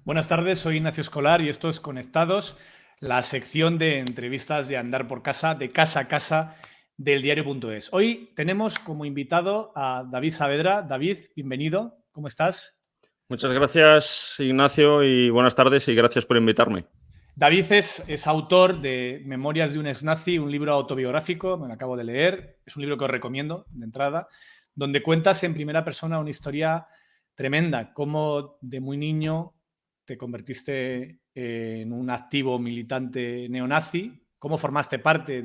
Buenas tardes, soy Ignacio Escolar y esto es Conectados, la sección de entrevistas de Andar por Casa, de casa a casa, del diario.es. Hoy tenemos como invitado a David Saavedra. David, bienvenido, ¿cómo estás? Muchas gracias, Ignacio, y buenas tardes y gracias por invitarme. David es autor de Memorias de un exnazi, un libro autobiográfico, me lo acabo de leer, es un libro que os recomiendo de entrada, donde cuentas en primera persona una historia tremenda, cómo de muy niño te convertiste en un activo militante neonazi, cómo formaste parte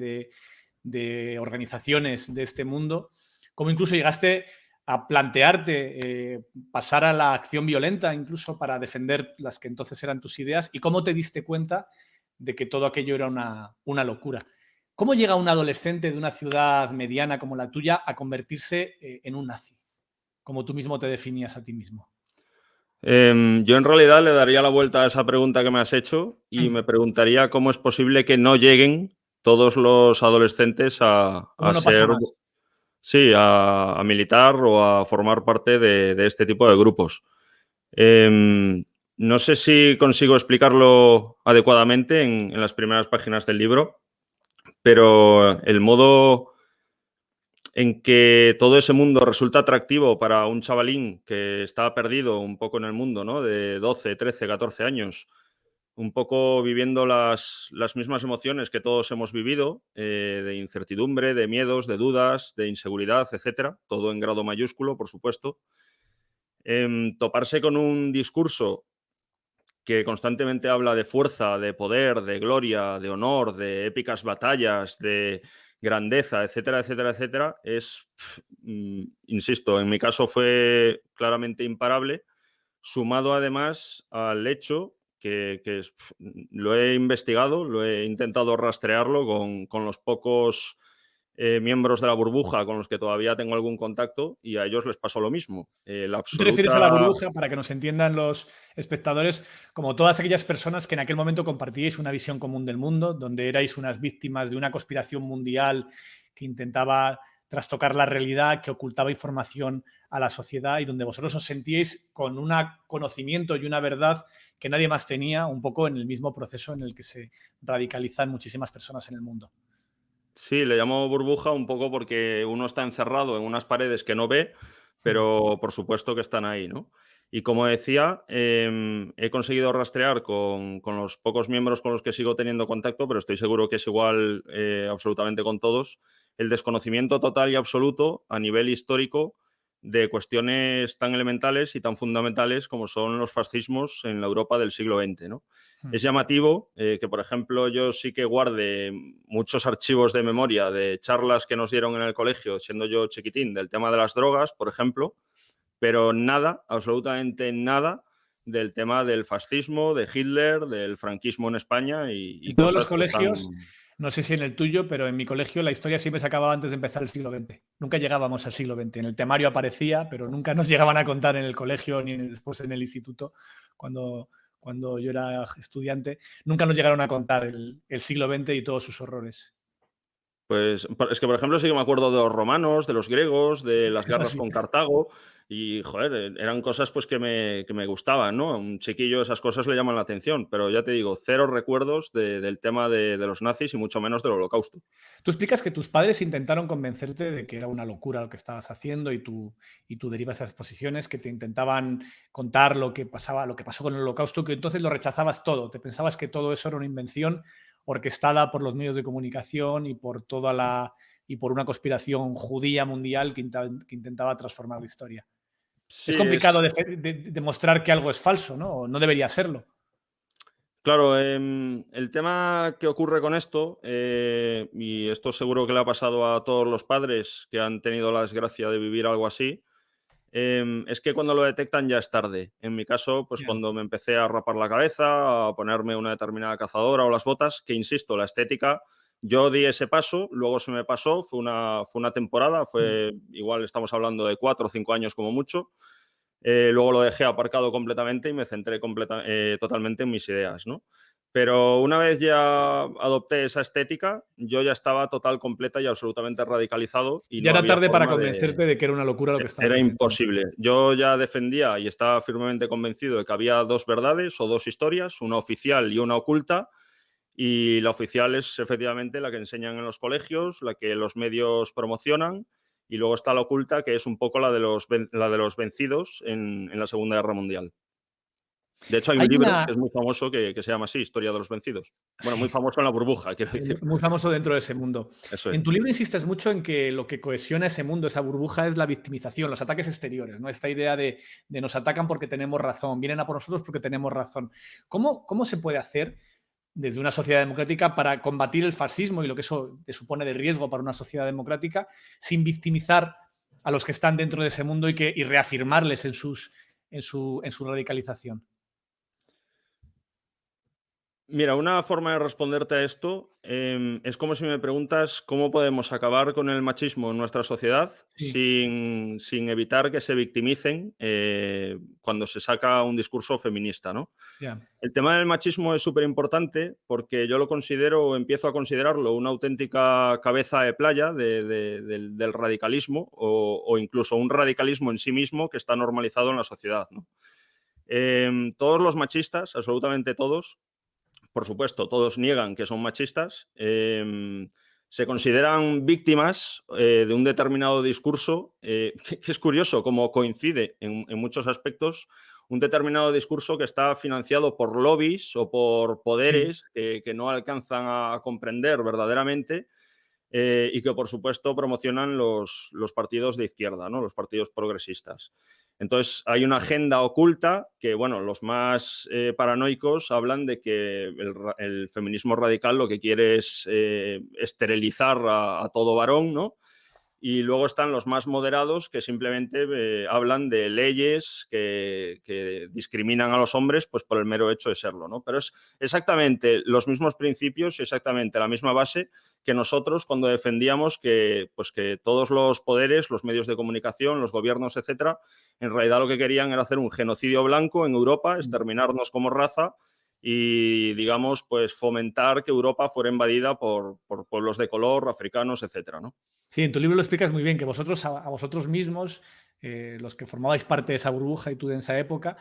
de organizaciones de este mundo, cómo incluso llegaste a plantearte pasar a la acción violenta incluso para defender las que entonces eran tus ideas y cómo te diste cuenta de que todo aquello era una locura. ¿Cómo llega un adolescente de una ciudad mediana como la tuya a convertirse en un nazi? Como tú mismo te definías a ti mismo. Yo en realidad le daría la vuelta a esa pregunta que me has hecho y me preguntaría cómo es posible que no lleguen todos los adolescentes ¿Cómo a no pasa ser, más? sí, a militar o a formar parte de este tipo de grupos. Em, no sé si consigo explicarlo adecuadamente en las primeras páginas del libro, pero el modo en que todo ese mundo resulta atractivo para un chavalín que está perdido un poco en el mundo, ¿no? De 12, 13, 14 años, un poco viviendo las mismas emociones que todos hemos vivido, de incertidumbre, de miedos, de dudas, de inseguridad, etcétera, todo en grado mayúsculo, por supuesto. Toparse con un discurso que constantemente habla de fuerza, de poder, de gloria, de honor, de épicas batallas, de grandeza, etcétera, etcétera, etcétera, insisto, en mi caso fue claramente imparable, sumado además al hecho lo he investigado, lo he intentado rastrearlo con los pocos miembros de la burbuja con los que todavía tengo algún contacto y a ellos les pasó lo mismo. La Tú te refieres a absoluta. la burbuja, para que nos entiendan los espectadores, como todas aquellas personas que en aquel momento compartíais una visión común del mundo, donde erais unas víctimas de una conspiración mundial que intentaba trastocar la realidad, que ocultaba información a la sociedad y donde vosotros os sentíais con un conocimiento y una verdad que nadie más tenía, un poco en el mismo proceso en el que se radicalizan muchísimas personas en el mundo. Sí, le llamo burbuja un poco porque uno está encerrado en unas paredes que no ve, pero por supuesto que están ahí, ¿no? Y como decía, he conseguido rastrear con los pocos miembros con los que sigo teniendo contacto, pero estoy seguro que es igual absolutamente con todos, el desconocimiento total y absoluto a nivel histórico de cuestiones tan elementales y tan fundamentales como son los fascismos en la Europa del siglo XX, ¿no? Es llamativo que, por ejemplo, yo sí que guarde muchos archivos de memoria de charlas que nos dieron en el colegio, siendo yo chiquitín, del tema de las drogas, por ejemplo, pero nada, absolutamente nada, del tema del fascismo, de Hitler, del franquismo en España y En todos los cosas pues tan. colegios, no sé si en el tuyo, pero en mi colegio la historia siempre se acababa antes de empezar el siglo XX. Nunca llegábamos al siglo XX. En el temario aparecía, pero nunca nos llegaban a contar en el colegio ni después en el instituto, cuando, cuando yo era estudiante. Nunca nos llegaron a contar el siglo XX y todos sus horrores. Pues es que, por ejemplo, sí que me acuerdo de los romanos, de los griegos, Sí, de las eso guerras sí. con Cartago y, joder, eran cosas pues que me gustaban, ¿no? A un chiquillo esas cosas le llaman la atención, pero ya te digo, cero recuerdos del tema de los nazis y mucho menos del Holocausto. Tú explicas que tus padres intentaron convencerte de que era una locura lo que estabas haciendo y tú derivas esas posiciones, que te intentaban contar lo que pasaba, lo que pasó con el Holocausto, que entonces lo rechazabas todo. Te pensabas que todo eso era una invención orquestada por los medios de comunicación y por y por una conspiración judía mundial que intentaba transformar la historia. Es Sí, complicado demostrar que algo es falso, ¿no? O no debería serlo. claro, el tema que ocurre con esto, y esto seguro que le ha pasado a todos los padres que han tenido la desgracia de vivir algo así, es que cuando lo detectan ya es tarde. En mi caso, pues Yeah. cuando me empecé a rapar la cabeza, a ponerme una determinada cazadora o las botas, que insisto, la estética, yo di ese paso, luego se me pasó, fue una temporada, fue igual estamos hablando de 4 o 5 años como mucho. Luego lo dejé aparcado completamente y me centré totalmente en mis ideas, ¿no? Pero una vez ya adopté esa estética, yo ya estaba total, completa y absolutamente radicalizado y Ya no era había tarde para forma de... convencerte de que era una locura lo que estabas Era defendiendo. imposible. Yo ya defendía y estaba firmemente convencido de que había dos verdades o dos historias, una oficial y una oculta, y la oficial es efectivamente la que enseñan en los colegios, la que los medios promocionan, y luego está la oculta, que es un poco la de los vencidos en la Segunda Guerra Mundial. De hecho, hay un Hay libro que una, es muy famoso que se llama así, Historia de los vencidos. Bueno, muy sí, famoso en la burbuja, quiero decir. muy famoso dentro de ese mundo. Eso En es. tu libro insistes mucho en que lo que cohesiona ese mundo, esa burbuja, es la victimización, los ataques exteriores, ¿no? Esta idea de nos atacan porque tenemos razón, vienen a por nosotros porque tenemos razón. ¿Cómo se puede hacer desde una sociedad democrática para combatir el fascismo y lo que eso te supone de riesgo para una sociedad democrática sin victimizar a los que están dentro de ese mundo y reafirmarles en su radicalización? Mira, una forma de responderte a esto es como si me preguntas cómo podemos acabar con el machismo en nuestra sociedad Sí, sin evitar que se victimicen cuando se saca un discurso feminista, ¿no? ya. El tema del machismo es súper importante porque yo lo considero, o empiezo a considerarlo, una auténtica cabeza de playa del radicalismo o incluso un radicalismo en sí mismo que está normalizado en la sociedad, ¿no? Todos los machistas, absolutamente todos, por supuesto, todos niegan que son machistas, se consideran víctimas de un determinado discurso, que es curioso, como coincide en muchos aspectos, un determinado discurso que está financiado por lobbies o por Sí. poderes que no alcanzan a comprender verdaderamente y que, por supuesto, promocionan los partidos de izquierda, ¿no? Los partidos progresistas. Entonces, hay una agenda oculta que, bueno, los más paranoicos hablan de que el feminismo radical lo que quiere es esterilizar a todo varón, ¿no? Y luego están los más moderados que simplemente hablan de leyes que discriminan a los hombres pues por el mero hecho de serlo, ¿no? Pero es exactamente los mismos principios y exactamente la misma base que nosotros cuando defendíamos pues que todos los poderes, los medios de comunicación, los gobiernos, etcétera, en realidad lo que querían era hacer un genocidio blanco en Europa, exterminarnos como raza y, digamos, pues fomentar que Europa fuera invadida por pueblos de color, africanos, etcétera, ¿no? Sí, en tu libro lo explicas muy bien, que vosotros, a vosotros mismos, los que formabais parte de esa burbuja y tú de esa época,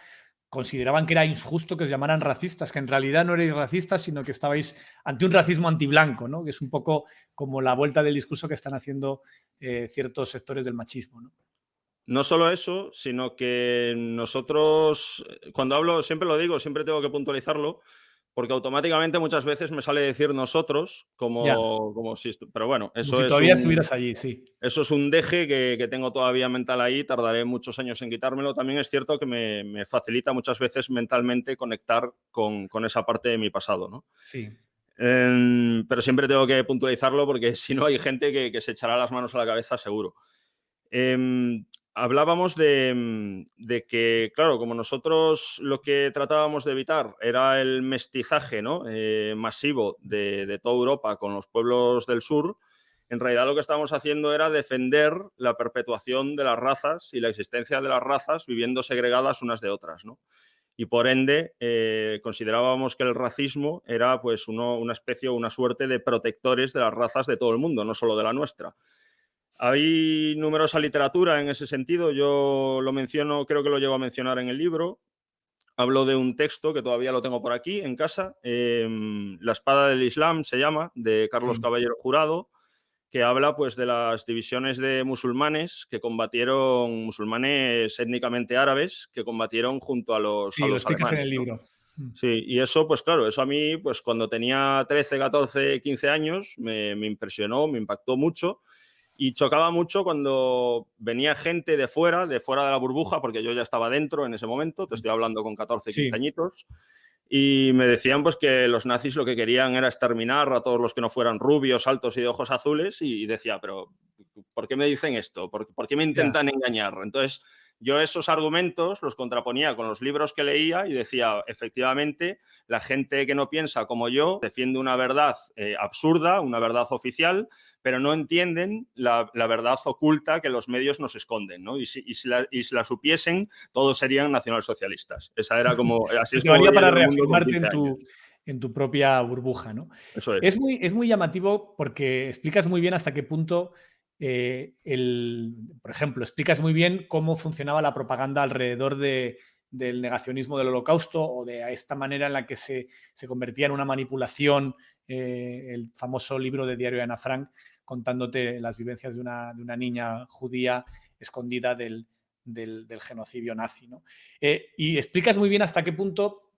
consideraban que era injusto que os llamaran racistas, que en realidad no erais racistas, sino que estabais ante un racismo antiblanco, ¿no? Que es un poco como la vuelta del discurso que están haciendo ciertos sectores del machismo, ¿no? No solo eso, sino que nosotros, cuando hablo, siempre lo digo, siempre tengo que puntualizarlo, porque automáticamente muchas veces me sale decir nosotros, Ya, como si... Pero bueno, como si todavía estuvieras allí, sí. eso es un deje que tengo todavía mental ahí, tardaré muchos años en quitármelo. También es cierto que me facilita muchas veces mentalmente conectar con esa parte de mi pasado, ¿no? Sí. Pero siempre tengo que puntualizarlo porque si no hay gente que se echará las manos a la cabeza seguro. Hablábamos de que, claro, como nosotros lo que tratábamos de evitar era el mestizaje, ¿no? Masivo de toda Europa con los pueblos del sur, en realidad lo que estábamos haciendo era defender la perpetuación de las razas y la existencia de las razas viviendo segregadas unas de otras, ¿no? Y por ende considerábamos que el racismo era pues una especie o una suerte de protectores de las razas de todo el mundo, no solo de la nuestra. Hay numerosa literatura en ese sentido, yo lo menciono, creo que lo llevo a mencionar en el libro. Hablo de un texto que todavía lo tengo por aquí en casa, La espada del Islam se llama, de Carlos Sí. Caballero Jurado, que habla pues de las divisiones de musulmanes que combatieron, musulmanes étnicamente árabes, que combatieron junto a Sí, lo los explicas en alemanes, el ¿no? libro. Sí, y eso, pues claro, eso a mí, pues cuando tenía 13, 14, 15 años, me impresionó, me impactó mucho y chocaba mucho cuando venía gente de fuera de la burbuja, porque yo ya estaba dentro en ese momento, te estoy hablando con 14, 15 Sí, añitos, y me decían pues que los nazis lo que querían era exterminar a todos los que no fueran rubios, altos y de ojos azules, y decía, pero ¿por qué me dicen esto? ¿Por qué me ya. intentan engañar? Entonces, yo esos argumentos los contraponía con los libros que leía y decía, efectivamente, la gente que no piensa como yo defiende una verdad absurda, una verdad oficial, pero no entienden la verdad oculta que los medios nos esconden, ¿no? Y si la supiesen, todos serían nacionalsocialistas. Esa era como, así Pero te estuve valía para viendo el mundo con reafirmarte 15 en años. en tu propia burbuja, ¿no? Eso es. Es muy llamativo porque explicas muy bien hasta qué punto, por ejemplo, explicas muy bien cómo funcionaba la propaganda alrededor del negacionismo del Holocausto o de esta manera en la que se convertía en una manipulación el famoso libro de diario de Ana Frank contándote las vivencias de una niña judía escondida del genocidio nazi, ¿no? Y explicas muy bien hasta qué punto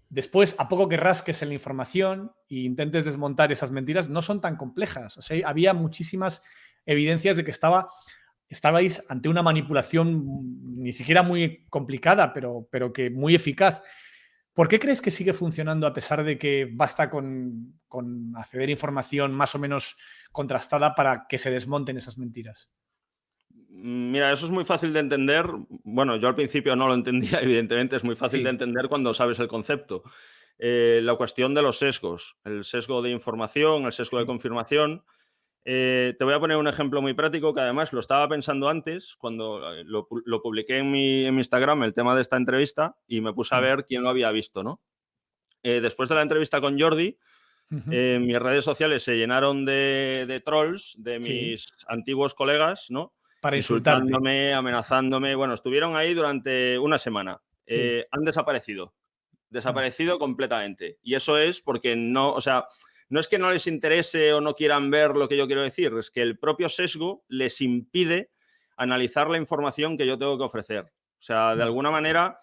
después, a poco que rasques en la información e intentes desmontar esas mentiras, no son tan complejas. O sea, había muchísimas evidencias de que estabais ante una manipulación ni siquiera muy complicada, pero que muy eficaz. ¿Por qué crees que sigue funcionando a pesar de que basta con acceder a información más o menos contrastada para que se desmonten esas mentiras? Mira, eso es muy fácil de entender. Bueno, yo al principio no lo entendía, evidentemente, es muy fácil de Sí. entender cuando sabes el concepto. La cuestión de los sesgos, el sesgo de información, el sesgo de Sí. confirmación. Te voy a poner un ejemplo muy práctico que además lo estaba pensando antes cuando lo publiqué en mi Instagram, el tema de esta entrevista, y me puse a Mm. ver quién lo había visto, ¿no? Después de la entrevista con Jordi, Ujú. mis redes sociales se llenaron de trolls de Sí. mis antiguos colegas, ¿no? Para insultarte. Insultándome, amenazándome. Bueno, estuvieron ahí durante una semana. Sí. Han desaparecido. Mm. Desaparecido completamente. Y eso es porque no, o sea, no es que no les interese o no quieran ver lo que yo quiero decir, es que el propio sesgo les impide analizar la información que yo tengo que ofrecer. O sea, de Mm. alguna manera,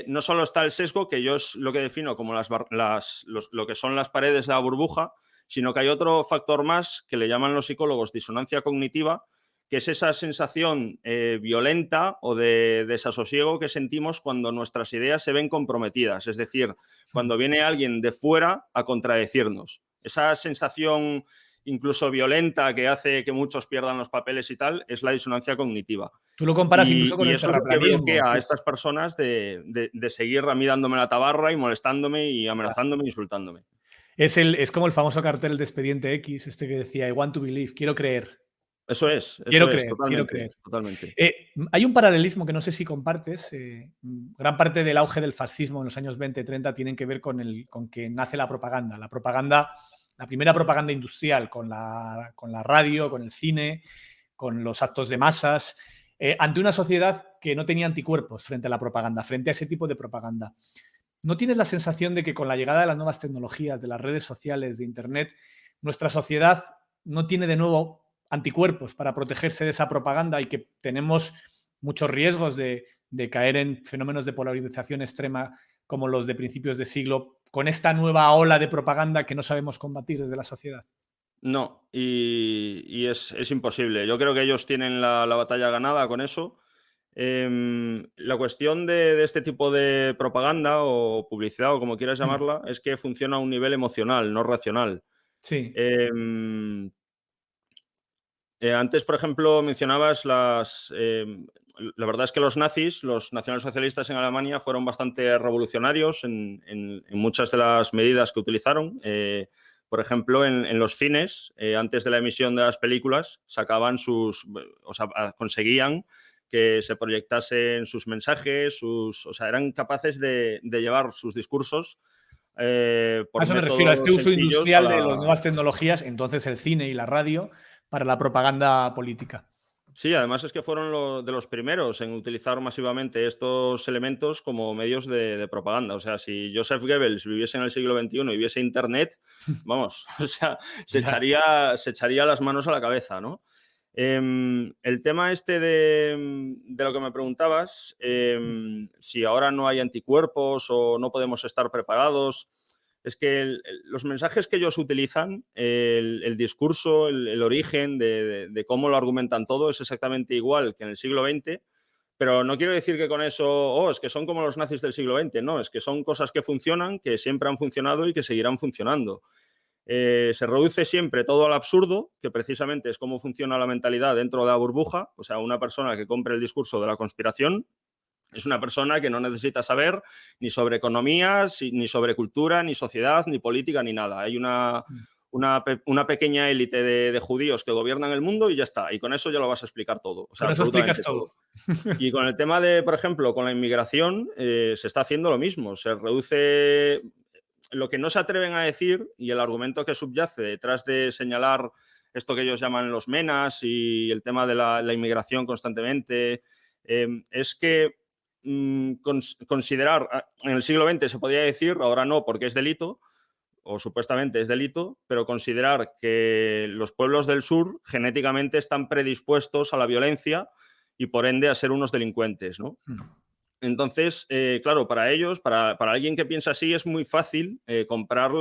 no solo está el sesgo, que yo es lo que defino como lo que son las paredes de la burbuja, sino que hay otro factor más que le llaman los psicólogos disonancia cognitiva, que es esa sensación violenta o de desasosiego que sentimos cuando nuestras ideas se ven comprometidas, es decir, Mm. cuando viene alguien de fuera a contradecirnos. Esa sensación incluso violenta que hace que muchos pierdan los papeles y tal, es la disonancia cognitiva. Tú lo comparas incluso con Y el eso es lo que terraplanismo, bloquea que a es estas personas de seguir a mí dándome la tabarra y molestándome y amenazándome e insultándome. es como el famoso cartel de Expediente X, este que decía: "I want to believe", quiero creer, Eso es, quiero totalmente, creer. totalmente. Hay un paralelismo que no sé si compartes. Gran parte del auge del fascismo en los años 20-30 tienen que ver con que nace la propaganda. La primera propaganda industrial con la radio, con el cine, con los actos de masas, ante una sociedad que no tenía anticuerpos frente a la propaganda, frente a ese tipo de propaganda. ¿No tienes la sensación de que con la llegada de las nuevas tecnologías, de las redes sociales, de Internet, nuestra sociedad no tiene de nuevo anticuerpos para protegerse de esa propaganda y que tenemos muchos riesgos de caer en fenómenos de polarización extrema como los de principios de siglo con esta nueva ola de propaganda que no sabemos combatir desde la sociedad? No, y es imposible. Yo creo que ellos tienen la batalla ganada con eso. La cuestión de este tipo de propaganda o publicidad o como quieras Mm. llamarla es que funciona a un nivel emocional, no racional. Sí. Em, Antes, por ejemplo, mencionabas la verdad es que los nazis, los nacionalsocialistas en Alemania, fueron bastante revolucionarios en muchas de las medidas que utilizaron. Por ejemplo, en los cines, antes de la emisión de las películas, sacaban o sea, conseguían que se proyectasen sus mensajes, o sea, eran capaces de llevar sus discursos A por eso me refiero, a este métodos uso sencillos a industrial de las la, nuevas tecnologías, entonces el cine y la radio, para la propaganda política. Sí, además es que fueron de los primeros en utilizar masivamente estos elementos como medios de propaganda. O sea, si Joseph Goebbels viviese en el siglo XXI y viese Internet, vamos, o sea, Ya. se echaría las manos a la cabeza, ¿no? El tema este de lo que me preguntabas, si ahora no hay anticuerpos o no podemos estar preparados, es que los mensajes que ellos utilizan, el discurso, el origen de cómo lo argumentan todo es exactamente igual que en el siglo XX, pero no quiero decir que con eso, es que son como los nazis del siglo XX, no, es que son cosas que funcionan, que siempre han funcionado y que seguirán funcionando. Se reduce siempre todo al absurdo, que precisamente es cómo funciona la mentalidad dentro de la burbuja, o sea, una persona que compre el discurso de la conspiración es una persona que no necesita saber ni sobre economía, ni sobre cultura, ni sociedad, ni política, ni nada. Hay una pequeña élite de judíos que gobiernan el mundo y ya está. Y con eso ya lo vas a explicar todo. O sea, Con eso explicas absolutamente todo. todo. Y con el tema de, por ejemplo, con la inmigración, se está haciendo lo mismo. Se reduce lo que no se atreven a decir y el argumento que subyace detrás de señalar esto que ellos llaman los menas y el tema de la inmigración constantemente, es que considerar, en el siglo XX se podía decir, ahora no porque es delito, o supuestamente es delito, pero considerar que los pueblos del sur genéticamente están predispuestos a la violencia y por ende a ser unos delincuentes, ¿no? Entonces, claro, para ellos, para alguien que piensa así, es muy fácil comprar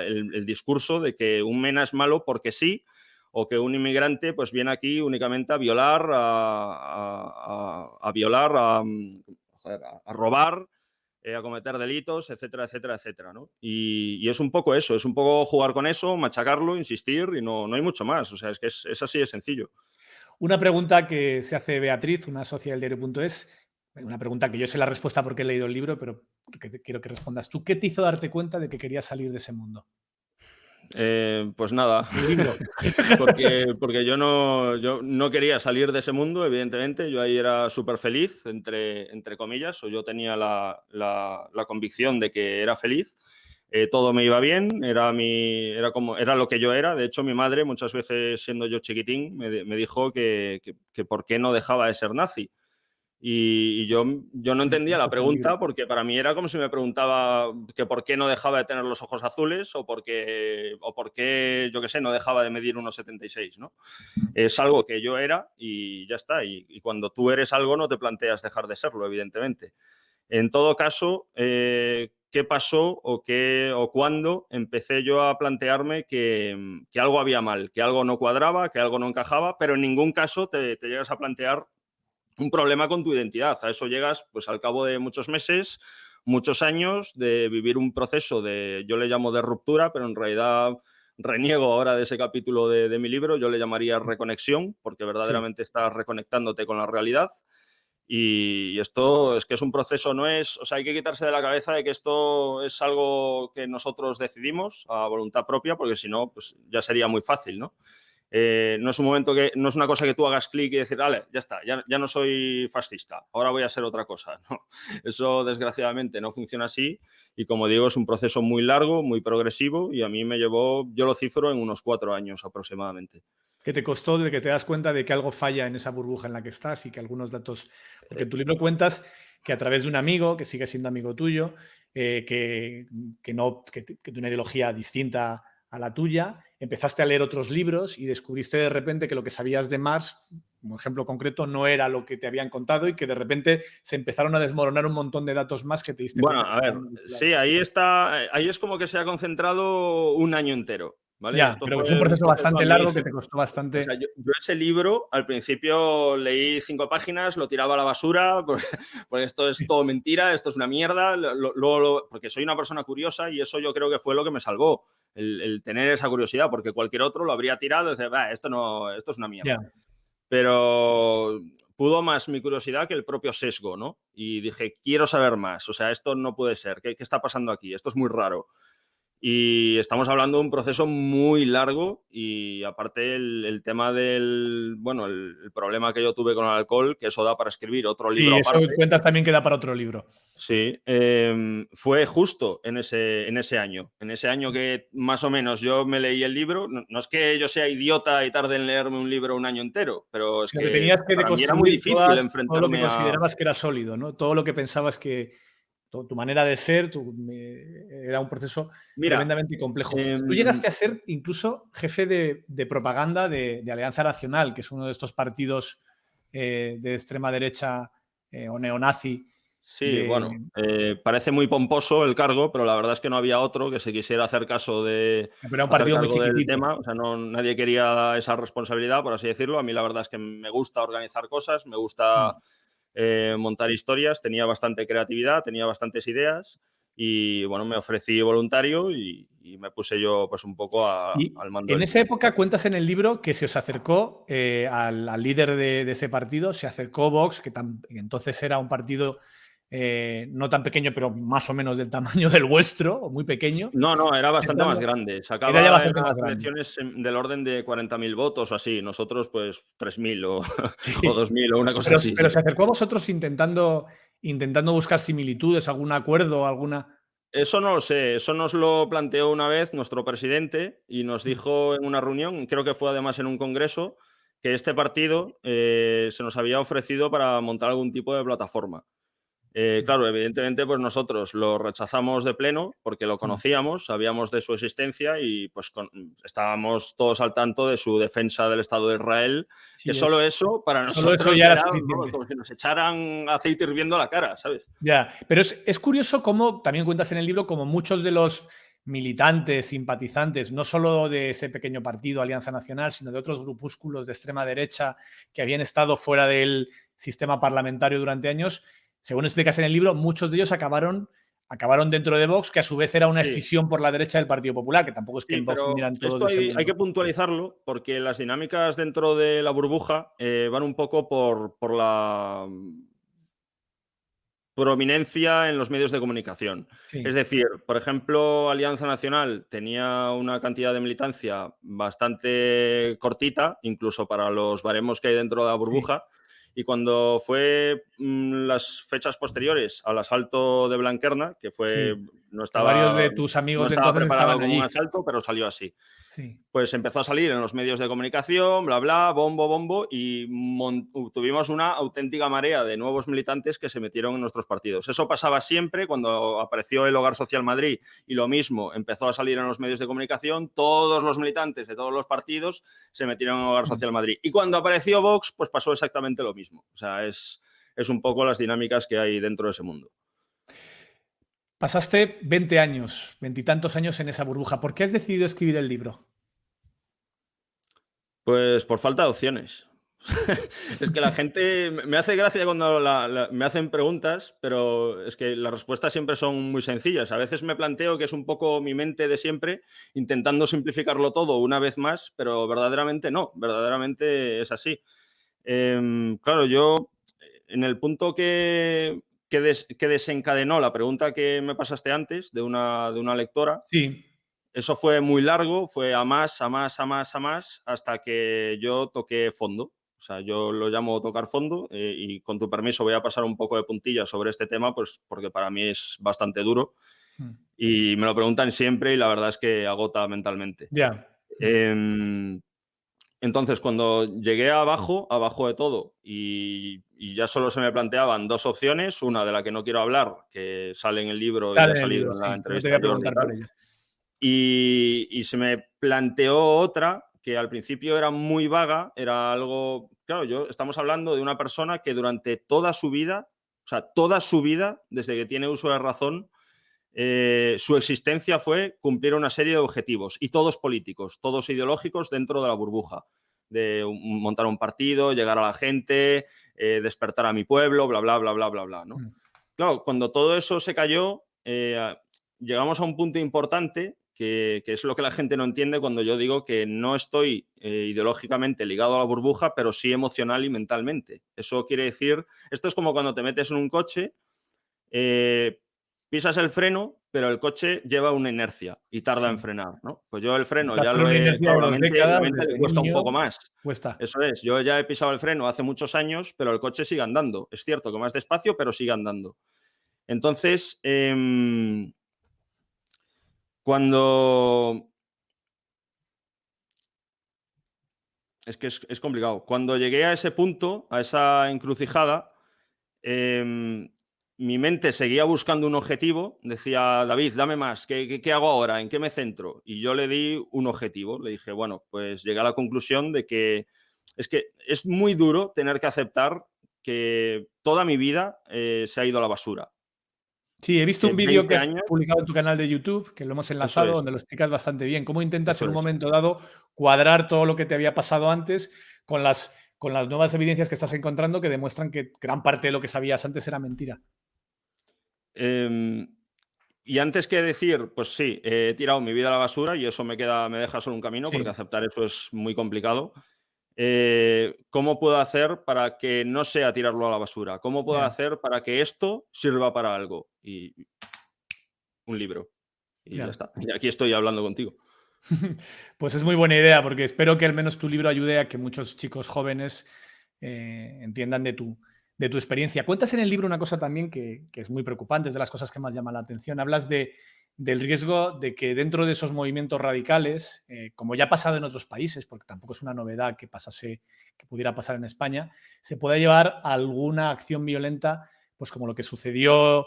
el discurso de que un MENA es malo porque sí, o que un inmigrante pues viene aquí únicamente a violar, a violar, a robar, a cometer delitos, etcétera, etcétera, etcétera, ¿no? Y es un poco eso, es un poco jugar con eso, machacarlo, insistir y no hay mucho más. O sea, es que es así de sencillo. Una pregunta que se hace Beatriz, una socia del diario.es, una pregunta que yo sé la respuesta porque he leído el libro, pero que quiero que respondas tú. ¿Qué te hizo darte cuenta de que querías salir de ese mundo? Pues nada, El libro. porque yo no quería salir de ese mundo, evidentemente. Yo ahí era súper feliz, entre comillas, o yo tenía la convicción de que era feliz. Todo me iba bien, era lo que yo era. De hecho, mi madre, muchas veces siendo yo chiquitín, me dijo que por qué no dejaba de ser nazi. Y yo no entendía la pregunta porque para mí era como si me preguntaba que por qué no dejaba de tener los ojos azules o por qué, yo qué sé, no dejaba de medir 1,76, ¿no? Es algo que yo era y ya está. Y cuando tú eres algo no te planteas dejar de serlo, evidentemente. En todo caso, ¿qué pasó o cuándo empecé yo a plantearme que algo había mal, que algo no cuadraba, que algo no encajaba, pero en ningún caso te llegas a plantear un problema con tu identidad? A eso llegas pues al cabo de muchos meses, muchos años de vivir un proceso yo le llamo de ruptura, pero en realidad reniego ahora de ese capítulo de mi libro, yo le llamaría reconexión, porque verdaderamente estás reconectándote con la realidad. Y esto es que es un proceso, o sea, hay que quitarse de la cabeza de que esto es algo que nosotros decidimos a voluntad propia, porque si no, pues ya sería muy fácil, ¿no? No es no es una cosa que tú hagas clic y decir, vale, ya está, ya no soy fascista, ahora voy a ser otra cosa. No, eso desgraciadamente no funciona así y como digo, es un proceso muy largo, muy progresivo y a mí me llevó, yo lo cifro en unos 4 años aproximadamente. ¿Qué te costó de que te das cuenta de que algo falla en esa burbuja en la que estás y que algunos datos... Porque en tu libro cuentas que a través de un amigo, que sigue siendo amigo tuyo, que de una ideología distinta a la tuya, empezaste a leer otros libros y descubriste de repente que lo que sabías de Marx, como ejemplo concreto, no era lo que te habían contado y que de repente se empezaron a desmoronar un montón de datos más que te diste Bueno, cuenta. a ver, sí, ahí es como que se ha concentrado un año entero, ¿vale? Ya, Esto pero fue es un un proceso proceso a bastante mi... largo que te costó O sea, bastante... yo ese libro al principio leí 5 páginas, lo tiraba a la basura, porque esto es todo mentira, esto es una mierda, porque soy una persona curiosa y eso yo creo que fue lo que me salvó, el tener esa curiosidad, porque cualquier otro lo habría tirado y decir, esto es una mierda. Ya. Pero pudo más mi curiosidad que el propio sesgo, ¿no? Y dije, quiero saber más, o sea, esto no puede ser, ¿qué está pasando aquí? Esto es muy raro. Y estamos hablando de un proceso muy largo y aparte el tema el problema que yo tuve con el alcohol, que eso da para escribir otro libro Sí, eso aparte. cuentas también que da para otro libro. Sí, fue justo en ese año. En ese año que más o menos yo me leí el libro. No es que yo sea idiota y tarde en leerme un libro un año entero, pero es Lo que que tenías que para mí era muy deconstruir difícil todo lo que enfrentarme a... considerabas que era sólido, ¿no? Todo lo que pensabas que tu manera de ser era un proceso Mira, tremendamente complejo. Tú llegaste a ser incluso jefe de propaganda de Alianza Nacional, que es uno de estos partidos de extrema derecha o neonazi. sí, bueno, parece muy pomposo el cargo, pero la verdad es que no había otro que se quisiera hacer Pero era un hacer partido muy cargo del chiquitito. tema. O sea, nadie quería esa responsabilidad, por así decirlo. A mí la verdad es que me gusta organizar cosas, me gusta montar historias, tenía bastante creatividad, tenía bastantes ideas y bueno, me ofrecí voluntario y me puse yo pues un poco Y al mando en del esa timón. época cuentas en el libro que se os acercó al líder de ese partido, se acercó Vox, que entonces era un partido no tan pequeño, pero más o menos del tamaño del vuestro, o muy pequeño. No, era bastante más grande. Era ya Sacaba en bastante más las grande. elecciones del orden de 40.000 votos o así. Nosotros, pues, 3.000 o Sí. 2.000 o una cosa Pero, así, pero sí. se acercó a vosotros intentando buscar similitudes, algún acuerdo, alguna. Eso no lo sé, eso nos lo planteó una vez nuestro presidente y nos Mm, dijo en una reunión, creo que fue además en un congreso, que este partido se nos había ofrecido para montar algún tipo de plataforma. mm, Claro, evidentemente, pues nosotros lo rechazamos de pleno porque lo mm. conocíamos, sabíamos de su existencia y pues estábamos todos al tanto de su defensa del Estado de Israel, que Sí, solo eso para solo eso nosotros ya era era, vamos, suficiente. como si nos echaran aceite hirviendo a la cara, ¿sabes? Ya, pero es curioso cómo, también cuentas en el libro, como muchos de los militantes, simpatizantes, no solo de ese pequeño partido, Alianza Nacional, sino de otros grupúsculos de extrema derecha que habían estado fuera del sistema parlamentario durante años, según explicas en el libro, muchos de ellos acabaron dentro de Vox, que a su vez era una Sí, escisión por la derecha del Partido Popular, que tampoco es que sí, en Vox pero vinieran todos de esto ese hay que mundo. puntualizarlo porque las dinámicas dentro de la burbuja van un poco por la prominencia en los medios de comunicación. Es Sí, decir, por ejemplo, Alianza Nacional tenía una cantidad de militancia bastante cortita, incluso para los baremos que hay dentro de la sí. burbuja, y cuando fue las fechas posteriores al asalto de Blanquerna, que fue, Sí, no que varios estaba, de tus no amigos de estaba entonces preparado estaban como un allí. asalto, pero salió así. Sí. Pues empezó a salir en los medios de comunicación, bla, bla, bombo, bombo, y tuvimos una auténtica marea de nuevos militantes que se metieron en nuestros partidos. Eso pasaba siempre cuando apareció el Hogar Social Madrid y lo mismo empezó a salir en los medios de comunicación, todos los militantes de todos los partidos se metieron en Hogar Mm. Social Madrid. Y cuando apareció Vox, pues pasó exactamente lo mismo. O sea, es un poco las dinámicas que hay dentro de ese mundo. Pasaste 20 años, veintitantos años en esa burbuja. ¿Por qué has decidido escribir el libro? Pues por falta de opciones. Es que la gente me hace gracia cuando me hacen preguntas, pero es que las respuestas siempre son muy sencillas. A veces me planteo que es un poco mi mente de siempre, intentando simplificarlo todo una vez más, pero verdaderamente no, verdaderamente es así. Claro, yo en el punto que desencadenó la pregunta que me pasaste antes de una lectora, Sí, eso fue muy largo, fue a más, a más, a más, a más, hasta que yo toqué fondo. O sea, yo lo llamo tocar fondo y con tu permiso voy a pasar un poco de puntillas sobre este tema, pues porque para mí es bastante duro mm, y me lo preguntan siempre y la verdad es que agota mentalmente. ya. Mm, Em, entonces, cuando llegué abajo de todo, y ya solo se me planteaban dos opciones, una de la que no quiero hablar, que sale en el libro y Sale ha en el libro, salido en la sí. Yo te voy entrevista a a Jordi y preguntar por tal, ello. y se me planteó otra que al principio era muy vaga, era algo, claro, estamos hablando de una persona que durante toda su vida, o sea, toda su vida, desde que tiene uso de razón, su existencia fue cumplir una serie de objetivos, y todos políticos, todos ideológicos dentro de la burbuja, de montar un partido, llegar a la gente, despertar a mi pueblo, bla, bla, bla, bla, bla, bla, ¿no? Mm, Claro, cuando todo eso se cayó, llegamos a un punto importante que es lo que la gente no entiende cuando yo digo que no estoy ideológicamente ligado a la burbuja, pero sí emocional y mentalmente. Eso quiere decir, esto es como cuando te metes en un coche, eh, pisas el freno, pero el coche lleva una inercia y tarda en sí. frenar, ¿no? Pues yo el freno Estás ya con lo una he... inercia de Claro, 2 la décadas, mente le desde cuesta un niño, poco más. cuesta. Eso es, yo ya he pisado el freno hace muchos años, pero el coche sigue andando. Es cierto que más despacio, pero sigue andando. Entonces, cuando... Es que es complicado. Cuando llegué a ese punto, a esa encrucijada, em, mi mente seguía buscando un objetivo. Decía, David, dame más. ¿Qué hago ahora? ¿En qué me centro? Y yo le di un objetivo. Le dije, bueno, pues llegué a la conclusión de que es muy duro tener que aceptar que toda mi vida se ha ido a la basura. Sí, he visto Que un vídeo que 20 has años, publicado en tu canal de YouTube, que lo hemos eso enlazado, es, donde lo explicas bastante bien. Cómo intentas en eso un es. momento dado cuadrar todo lo que te había pasado antes con las nuevas evidencias que estás encontrando que demuestran que gran parte de lo que sabías antes era mentira. Em, y antes que decir, pues sí, he tirado mi vida a la basura y eso me deja solo un camino, porque Sí, aceptar eso es muy complicado. ¿Cómo puedo hacer para que no sea tirarlo a la basura? ¿Cómo puedo ya, hacer para que esto sirva para algo? Y un libro. Y ya ya. está. Y aquí estoy hablando contigo. Pues es muy buena idea, porque espero que al menos tu libro ayude a que muchos chicos jóvenes entiendan de tu experiencia. Cuentas en el libro una cosa también que es muy preocupante, es de las cosas que más llama la atención. Hablas del riesgo de que dentro de esos movimientos radicales, como ya ha pasado en otros países, porque tampoco es una novedad que pudiera pasar en España, se pueda llevar a alguna acción violenta, pues como lo que sucedió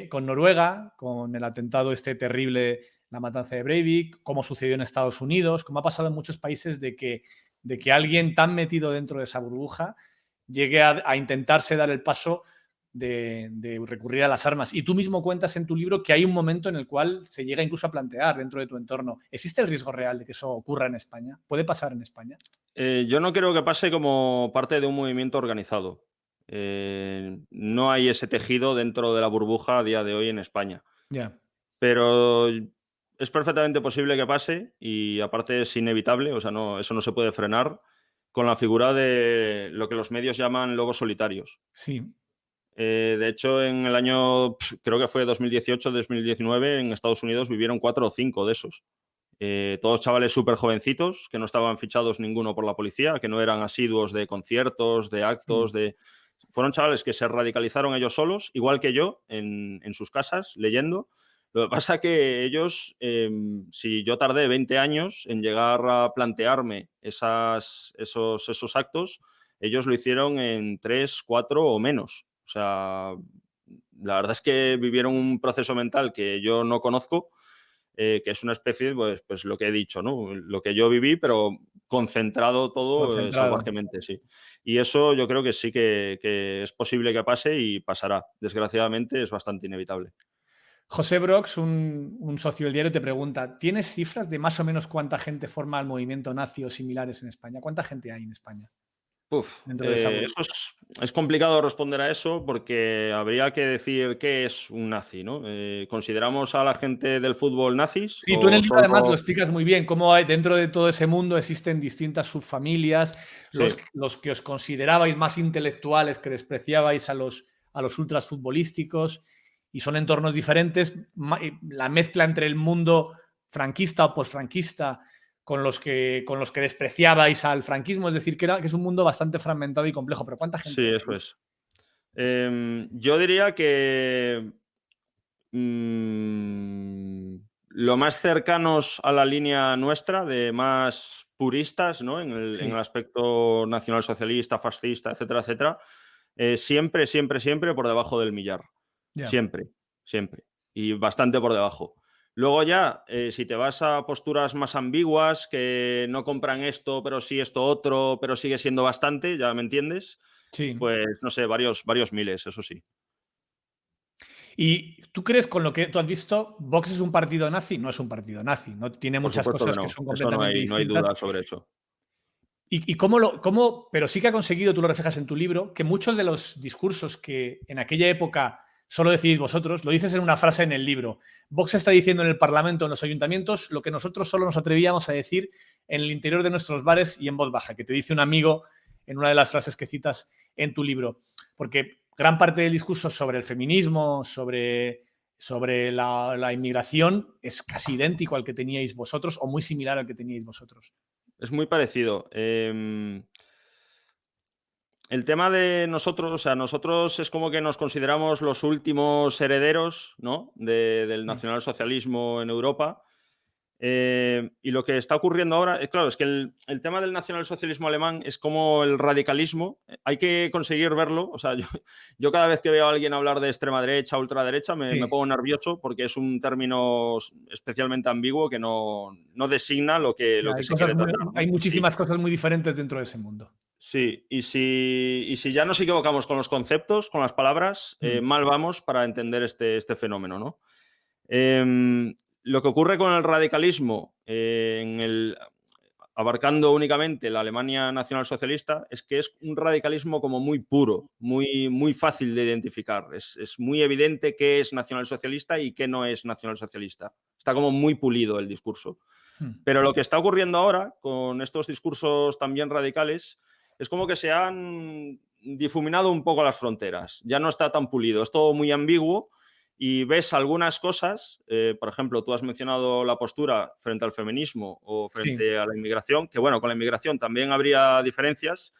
con Noruega, con el atentado este terrible, la matanza de Breivik, como sucedió en Estados Unidos, como ha pasado en muchos países de que alguien tan metido dentro de esa burbuja llegue a intentarse dar el paso de recurrir a las armas. Y tú mismo cuentas en tu libro que hay un momento en el cual se llega incluso a plantear dentro de tu entorno, ¿existe el riesgo real de que eso ocurra en España? ¿Puede pasar en España? Yo no creo que pase como parte de un movimiento organizado. No hay ese tejido dentro de la burbuja a día de hoy en España. Ya. Pero es perfectamente posible que pase y aparte es inevitable, o sea, no, eso no se puede frenar con la figura de lo que los medios llaman lobos solitarios. Sí. De hecho, en el año, creo que fue 2018-2019, en Estados Unidos vivieron 4 o 5 de esos. Todos chavales súper jovencitos, que no estaban fichados ninguno por la policía, que no eran asiduos de conciertos, de actos, Mm. Fueron chavales que se radicalizaron ellos solos, igual que yo, en sus casas, leyendo. Lo que pasa que ellos, si yo tardé 20 años en llegar a plantearme esos actos, ellos lo hicieron en 3, 4 o menos. O sea, la verdad es que vivieron un proceso mental que yo no conozco, que es una especie, pues lo que he dicho, ¿no? Lo que yo viví, pero concentrado todo Concentrado. salvajemente, sí. Y eso yo creo que sí que es posible que pase y pasará. Desgraciadamente es bastante inevitable. José Brox, un socio del diario, te pregunta, ¿tienes cifras de más o menos cuánta gente forma el movimiento nazi o similares en España? ¿Cuánta gente hay en España dentro de esa Eso burbuja? es complicado responder a eso porque habría que decir qué es un nazi, ¿no? ¿Consideramos a la gente del fútbol nazis Sí, tú en el o libro además lo solo...? explicas muy bien, cómo hay, dentro de todo ese mundo existen distintas subfamilias, Sí, los que os considerabais más intelectuales, que despreciabais a los ultras futbolísticos, y son entornos diferentes. La mezcla entre el mundo franquista o posfranquista con los que despreciabais al franquismo, es decir, que es un mundo bastante fragmentado y complejo. Pero ¿cuánta gente sí, hay eso ahí? es. Yo diría que mm, lo más cercanos a la línea nuestra, de más puristas, ¿no? En el Sí, aspecto nacionalsocialista, fascista, etcétera, etcétera, siempre, siempre, siempre por debajo del millar. ya. Siempre, siempre. Y bastante por debajo. Luego ya, si te vas a posturas más ambiguas, que no compran esto, pero sí esto otro, pero sigue siendo bastante, ya me entiendes, Sí. pues no sé, varios miles, eso sí. ¿Y tú crees, con lo que tú has visto, Vox es un partido nazi? No es un partido nazi, no tiene Por muchas supuesto que cosas que no. son Eso no completamente hay, no hay distintas. duda sobre eso. ¿Y cómo, pero sí que ha conseguido, tú lo reflejas en tu libro, que muchos de los discursos que en aquella época solo decidís vosotros, lo dices en una frase en el libro, Vox está diciendo en el Parlamento, en los ayuntamientos, lo que nosotros solo nos atrevíamos a decir en el interior de nuestros bares y en voz baja, que te dice un amigo en una de las frases que citas en tu libro. Porque gran parte del discurso sobre el feminismo, sobre la inmigración, es casi idéntico al que teníais vosotros o muy similar al que teníais vosotros. Es muy parecido. El tema de nosotros, o sea, nosotros es como que nos consideramos los últimos herederos, ¿no? Del Sí, nacionalsocialismo en Europa. Y lo que está ocurriendo ahora, claro, es que el tema del nacionalsocialismo alemán es como el radicalismo. Hay que conseguir verlo. O sea, yo cada vez que veo a alguien hablar de extrema derecha, ultraderecha, me sí. pongo nervioso porque es un término especialmente ambiguo que no designa lo Ya, que se quiere tratar, hay ¿no? muchísimas cosas muy diferentes dentro de ese mundo. Sí, y si ya nos equivocamos con los conceptos, con las palabras, Mm. mal vamos para entender este fenómeno, ¿no? Lo que ocurre con el radicalismo, abarcando únicamente la Alemania nacionalsocialista, es que es un radicalismo como muy puro, muy, muy fácil de identificar. Es muy evidente qué es nacionalsocialista y qué no es nacionalsocialista. Está como muy pulido el discurso. Mm. Pero lo que está ocurriendo ahora con estos discursos también radicales es como que se han difuminado un poco las fronteras. Ya no está tan pulido, es todo muy ambiguo y ves algunas cosas, por ejemplo, tú has mencionado la postura frente al feminismo o Sí, frente a la inmigración, que bueno, con la inmigración también habría diferencias.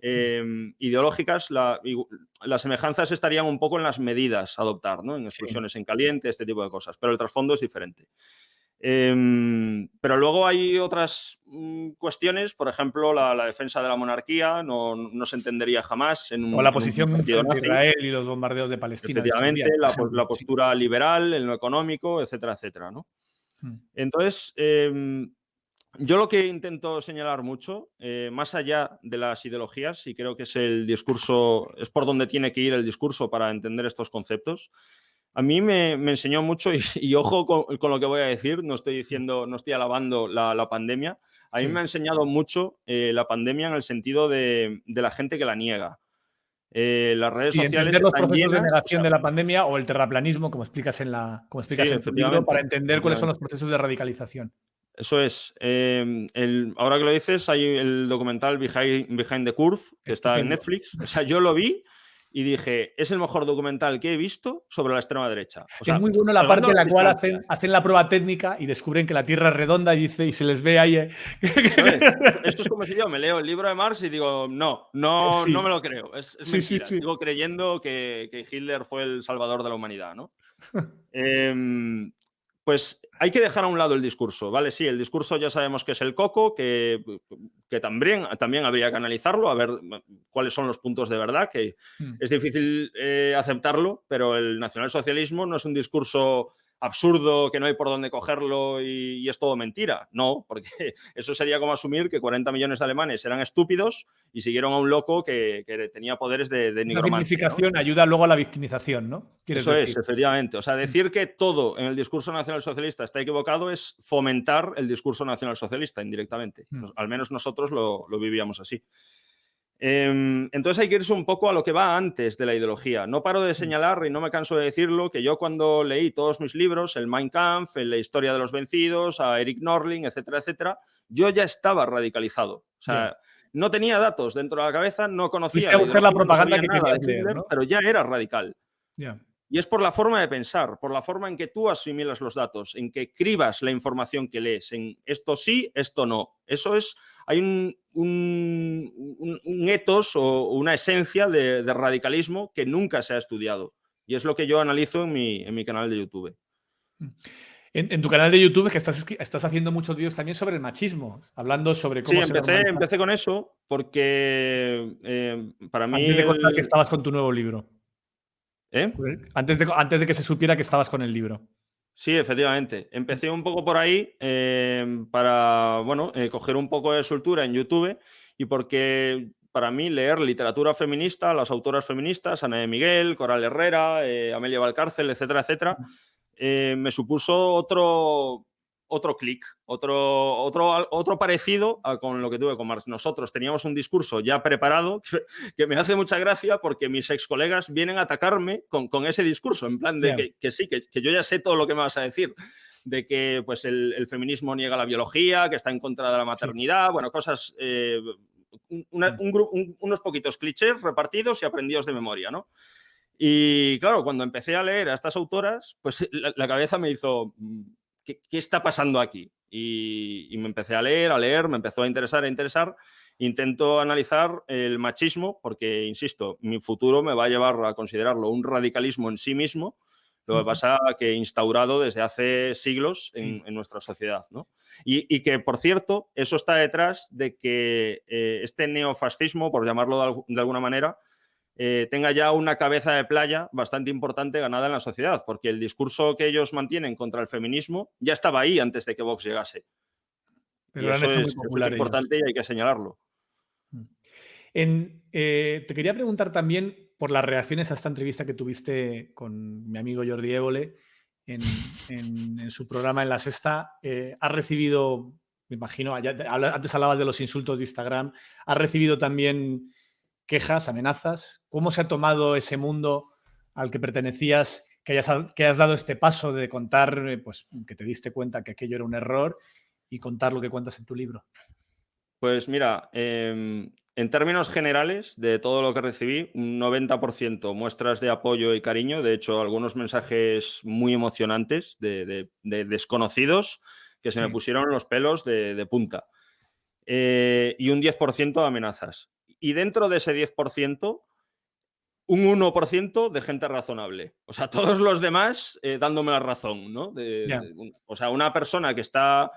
ideológicas, las semejanzas estarían un poco en las medidas a adoptar, ¿no? En explosiones en caliente, este tipo de cosas, pero el trasfondo es diferente. Pero luego hay otras cuestiones, por ejemplo, la defensa de la monarquía no se entendería jamás en O la un posición partido frente a nazi. Israel y los bombardeos de Palestina de estos Efectivamente, días, por la ejemplo. postura liberal en lo económico, etcétera, etcétera, ¿no? Entonces, yo lo que intento señalar mucho, más allá de las ideologías, y creo que es el discurso, es por donde tiene que ir el discurso para entender estos conceptos. A mí me enseñó mucho, y ojo con lo que voy a decir, no estoy alabando la pandemia. A mí me ha enseñado mucho la pandemia en el sentido de la gente que la niega. Las redes Y sociales entender los están procesos de llenas, negación de la pandemia o el terraplanismo, como explicas sí, en tu libro, para efectivamente, entender cuáles son los procesos de radicalización. Eso es. Ahora que lo dices, hay el documental Behind the Curve, que está en Estupendo. Netflix. O sea, yo lo vi y dije, es el mejor documental que he visto sobre la extrema derecha. O Es sea, muy bueno la salvando parte en las la cual distancias. hacen la prueba técnica y descubren que la Tierra es redonda y se les ve ahí. Eso es. Esto es como si yo me leo el libro de Marx y digo, no Sí, me lo creo. Es sí, sí, mentira. sí. Sigo creyendo que Hitler fue el salvador de la humanidad, ¿no? Em, pues hay que dejar a un lado el discurso, ¿vale? Sí, el discurso ya sabemos que es el coco, que también habría que analizarlo, a ver cuáles son los puntos de verdad, que es difícil aceptarlo, pero el nacionalsocialismo no es un discurso absurdo, que no hay por dónde cogerlo y es todo mentira. No, porque eso sería como asumir que 40 millones de alemanes eran estúpidos y siguieron a un loco que tenía poderes de Una nigromancia, ¿no? simplificación ayuda luego a la victimización, ¿no? Quieres Eso es, decir. efectivamente. O sea, decir que todo en el discurso nacionalsocialista está equivocado es fomentar el discurso nacionalsocialista indirectamente. Al menos nosotros lo vivíamos así. Entonces hay que irse un poco a lo que va antes de la ideología. No paro de señalar, y no me canso de decirlo, que yo cuando leí todos mis libros, el Mein Kampf, la historia de los vencidos, a Eric Norling, etcétera, etcétera, yo ya estaba radicalizado. O sea, no tenía datos dentro de la cabeza, no conocía Fuiste a la buscar la ideología, no propaganda sabía que nada de querías leer, Hitler, ¿no? pero ya era radical. Ya. Y es por la forma de pensar, por la forma en que tú asimilas los datos, en que cribas la información que lees, en esto sí, esto no. Eso es, hay un ethos o una esencia de radicalismo que nunca se ha estudiado. Y es lo que yo analizo en mi canal de YouTube. En tu canal de YouTube es que estás haciendo muchos vídeos también sobre el machismo, hablando sobre Sí, cómo se normaliza. empecé con eso porque para mí Antes de contar que estabas con tu nuevo libro. ¿Eh? Antes de que se supiera que estabas con el libro. Sí, efectivamente. Empecé un poco por ahí para, bueno, coger un poco de soltura en YouTube y porque para mí leer literatura feminista, las autoras feministas, Ana de Miguel, Coral Herrera, Amelia Valcárcel, etcétera, etcétera, me supuso otro clic, otro parecido con lo que tuve con Marx. Nosotros teníamos un discurso ya preparado que me hace mucha gracia porque mis ex colegas vienen a atacarme con ese discurso, en plan de que sí, que yo ya sé todo lo que me vas a decir, de que pues, el feminismo niega la biología, que está en contra de la maternidad, bueno, cosas, unos poquitos clichés repartidos y aprendidos de memoria, ¿no? Y claro, cuando empecé a leer a estas autoras, pues la cabeza me hizo, ¿qué está pasando aquí? Y me empecé a leer, me empezó a interesar, Intento analizar el machismo porque, insisto, mi futuro me va a llevar a considerarlo un radicalismo en sí mismo, lo que pasa que instaurado desde hace siglos en nuestra sociedad, ¿no? Y que, por cierto, eso está detrás de que este neofascismo, por llamarlo de alguna manera, tenga ya una cabeza de playa bastante importante ganada en la sociedad, porque el discurso que ellos mantienen contra el feminismo ya estaba ahí antes de que Vox llegase. Pero Y lo han hecho muy eso es popular ellos. importante y hay que señalarlo. Te quería preguntar también por las reacciones a esta entrevista que tuviste con mi amigo Jordi Évole en su programa en La Sexta. ¿Has recibido, me imagino, antes hablabas de los insultos de Instagram, has recibido también quejas, amenazas? ¿Cómo se ha tomado ese mundo al que pertenecías, que has dado este paso de contar, pues, que te diste cuenta que aquello era un error y contar lo que cuentas en tu libro? Pues mira, en términos generales, de todo lo que recibí, un 90% muestras de apoyo y cariño. De hecho, algunos mensajes muy emocionantes de desconocidos que se me pusieron los pelos de punta. Y un 10% de amenazas. y dentro de ese 10%, un 1% de gente razonable. O sea, todos los demás dándome la razón, ¿no? Ya. O sea, una persona que está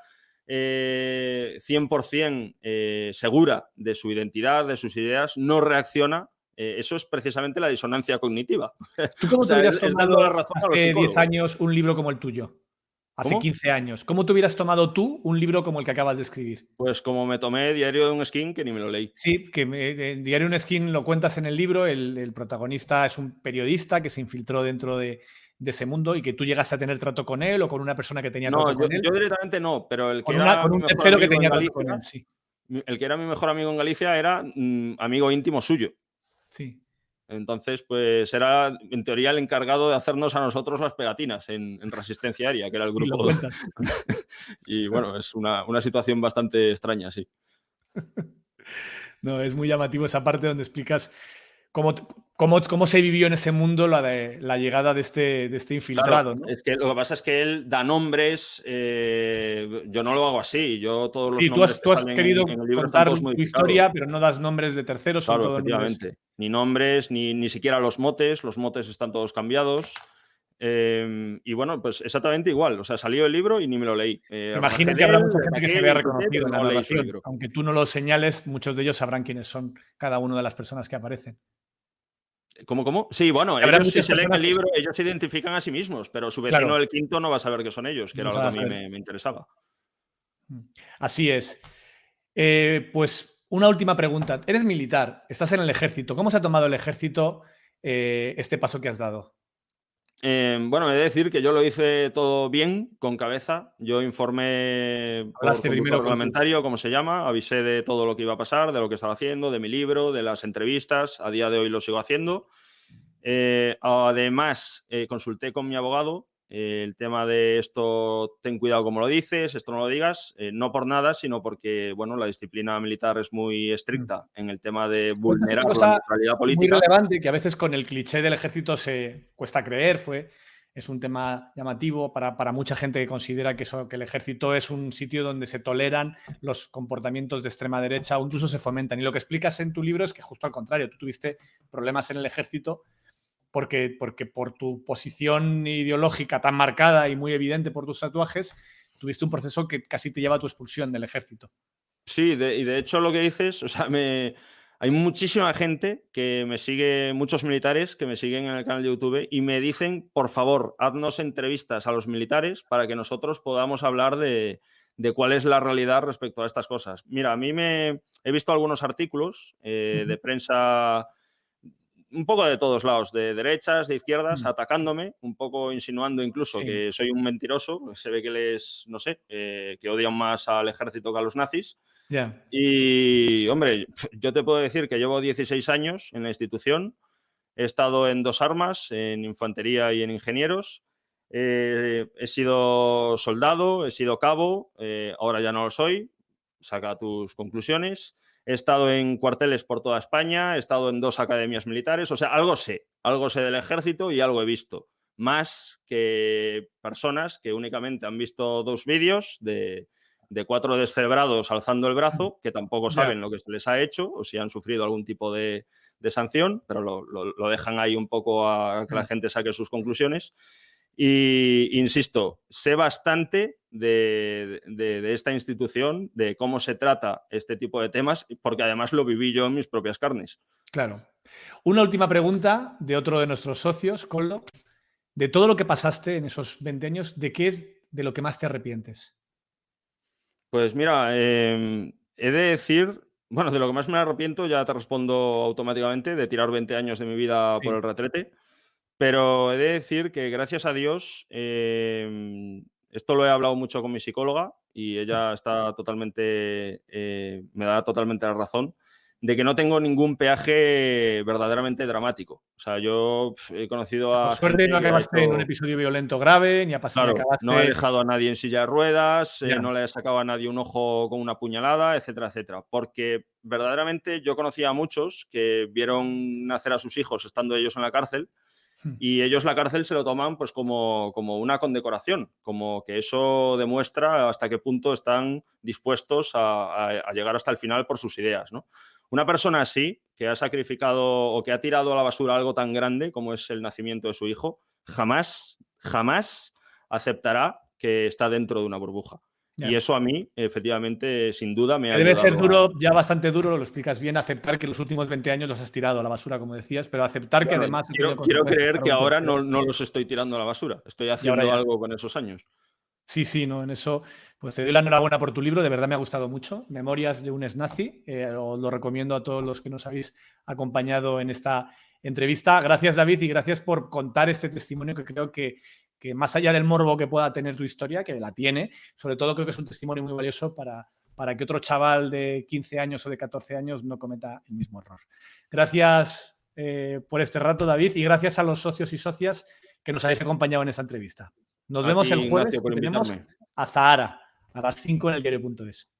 100% segura de su identidad, de sus ideas, no reacciona. Eso es precisamente la disonancia cognitiva. ¿Tú O cómo te sea, hubieras es dando la tomado razón a los hace 10 psicólogos. años un libro como el tuyo? Hace ¿Cómo? 15 años. ¿Cómo te hubieras tomado tú un libro como el que acabas de escribir? Pues como me tomé Diario de un Skin, que ni me lo leí. Sí, que en Diario Un Skin lo cuentas en el libro, el protagonista es un periodista que se infiltró dentro de ese mundo y que tú llegaste a tener trato con él o con una persona que tenía No, trato con él, yo directamente no, pero el que con, era con mi un mejor tercero que amigo en tenía trato con Galicia, él, sí. el que era mi mejor amigo en Galicia era amigo íntimo suyo. Sí. Entonces, pues era en teoría el encargado de hacernos a nosotros las pegatinas en Resistencia Aérea, que era el Y lo grupo. cuentas. Y bueno, es una situación bastante extraña, sí. No, es muy llamativo esa parte donde explicas cómo, cómo se vivió en ese mundo la llegada de este Claro, infiltrado, ¿no? es que lo que pasa es que él da nombres, yo no lo hago así, yo todos los Sí, nombres que tú has salen querido en el libro están contar todos tu modificados. historia, pero no das nombres de terceros, son Claro, todos nombres. efectivamente. Ni nombres, ni siquiera los motes están todos cambiados. Y bueno, pues exactamente igual. O sea, salió el libro y ni me lo leí. Me imagino Rajé que de habrá él, mucha le gente que se ataqué, le vea insulté, pero reconocido en la no leí su narración. libro. Aunque tú no lo señales, muchos de ellos sabrán quiénes son cada una de las personas que aparecen. ¿Cómo? Sí, bueno, Habrá ellos si muchas se leen personas el que libro, ellos se identifican a sí mismos, pero su vecino claro, del quinto no va a saber que son ellos, que era no lo que a van a mí saber. me interesaba. Así es. Pues una última pregunta. Eres militar, estás en el ejército. ¿Cómo se ha tomado el ejército este paso que has dado? Bueno, he de decir que yo lo hice todo bien, con cabeza. Yo informé por Hablaste conducto primero con tus... reglamentario, como se llama, avisé de todo lo que iba a pasar, de lo que estaba haciendo, de mi libro, de las entrevistas. A día de hoy lo sigo haciendo. Además, consulté con mi abogado el tema de esto, ten cuidado como lo dices, esto no lo digas, no por nada, sino porque, bueno, la disciplina militar es muy estricta en el tema de Cuentas vulnerar una la cosa neutralidad muy política. relevante que a veces con el cliché del ejército se cuesta creer, es un tema llamativo para mucha gente que considera que el ejército es un sitio donde se toleran los comportamientos de extrema derecha o incluso se fomentan. Y lo que explicas en tu libro es que justo al contrario, tú tuviste problemas en el ejército porque por tu posición ideológica tan marcada y muy evidente por tus tatuajes, tuviste un proceso que casi te lleva a tu expulsión del ejército. Sí, y de hecho lo que dices, o sea, hay muchísima gente que me sigue, muchos militares que me siguen en el canal de YouTube y me dicen, por favor, haznos entrevistas a los militares para que nosotros podamos hablar de cuál es la realidad respecto a estas cosas. Mira, he visto algunos artículos de prensa un poco de todos lados, de derechas, de izquierdas, atacándome, un poco insinuando incluso Sí, que soy un mentiroso. Se ve que les, no sé, que odian más al ejército que a los nazis. ya. Y, hombre, yo te puedo decir que llevo 16 años en la institución, he estado en dos armas, en infantería y en ingenieros, he sido soldado, he sido cabo, ahora ya no lo soy, saca tus conclusiones. He estado en cuarteles por toda España, he estado en dos academias militares, o sea, algo sé del ejército y algo he visto. Más que personas que únicamente han visto dos vídeos de cuatro descerebrados alzando el brazo, que tampoco Ya. saben lo que se les ha hecho o si han sufrido algún tipo de sanción, pero lo dejan ahí un poco a que la gente saque sus conclusiones. Y insisto, sé bastante de esta institución, de cómo se trata este tipo de temas, porque además lo viví yo en mis propias carnes. Claro. Una última pregunta de otro de nuestros socios, Collo. De todo lo que pasaste en esos 20 años, ¿de qué es de lo que más te arrepientes? Pues mira, he de decir, bueno, de lo que más me arrepiento, ya te respondo automáticamente, de tirar 20 años de mi vida por Sí. el retrete, pero he de decir que gracias a Dios, esto lo he hablado mucho con mi psicóloga y ella está totalmente, me da totalmente la razón, de que no tengo ningún peaje verdaderamente dramático. O sea, yo he conocido Por a suerte gente no que ha acabaste en un hecho. episodio violento grave, ni Claro, no he acabaste... dejado a nadie en silla de ruedas, Ya. no le he sacado a nadie un ojo con una puñalada, etcétera, etcétera. Porque verdaderamente yo conocía a muchos que vieron nacer a sus hijos estando ellos en la cárcel y ellos la cárcel se lo toman pues como una condecoración, como que eso demuestra hasta qué punto están dispuestos a llegar hasta el final por sus ideas, ¿no? Una persona así, que ha sacrificado o que ha tirado a la basura algo tan grande como es el nacimiento de su hijo, jamás aceptará que está dentro de una burbuja. Ya. Y eso a mí, efectivamente, sin duda me ha Debe ser ayudado duro, ya bastante duro, lo explicas bien, aceptar que los últimos 20 años los has tirado a la basura, como decías, pero aceptar que Bueno, además ha tenido quiero consecuencias creer para que un ahora tercero. no los estoy tirando a la basura. Estoy Y ahora haciendo ya. algo con esos años. Sí, sí, no, en eso, pues te doy la enhorabuena por tu libro, de verdad me ha gustado mucho. Memorias de un exnazi, os lo recomiendo a todos los que nos habéis acompañado en esta entrevista. Gracias, David, y gracias por contar este testimonio que creo que más allá del morbo que pueda tener tu historia, que la tiene, sobre todo creo que es un testimonio muy valioso para que otro chaval de 15 años o de 14 años no cometa el mismo error. Gracias por este rato, David, y gracias a los socios y socias que nos habéis acompañado en esta entrevista. Nos A vemos ti, el jueves, Ignacio, que por tenemos invitarme. a Zahara a las 5 en el diario.es.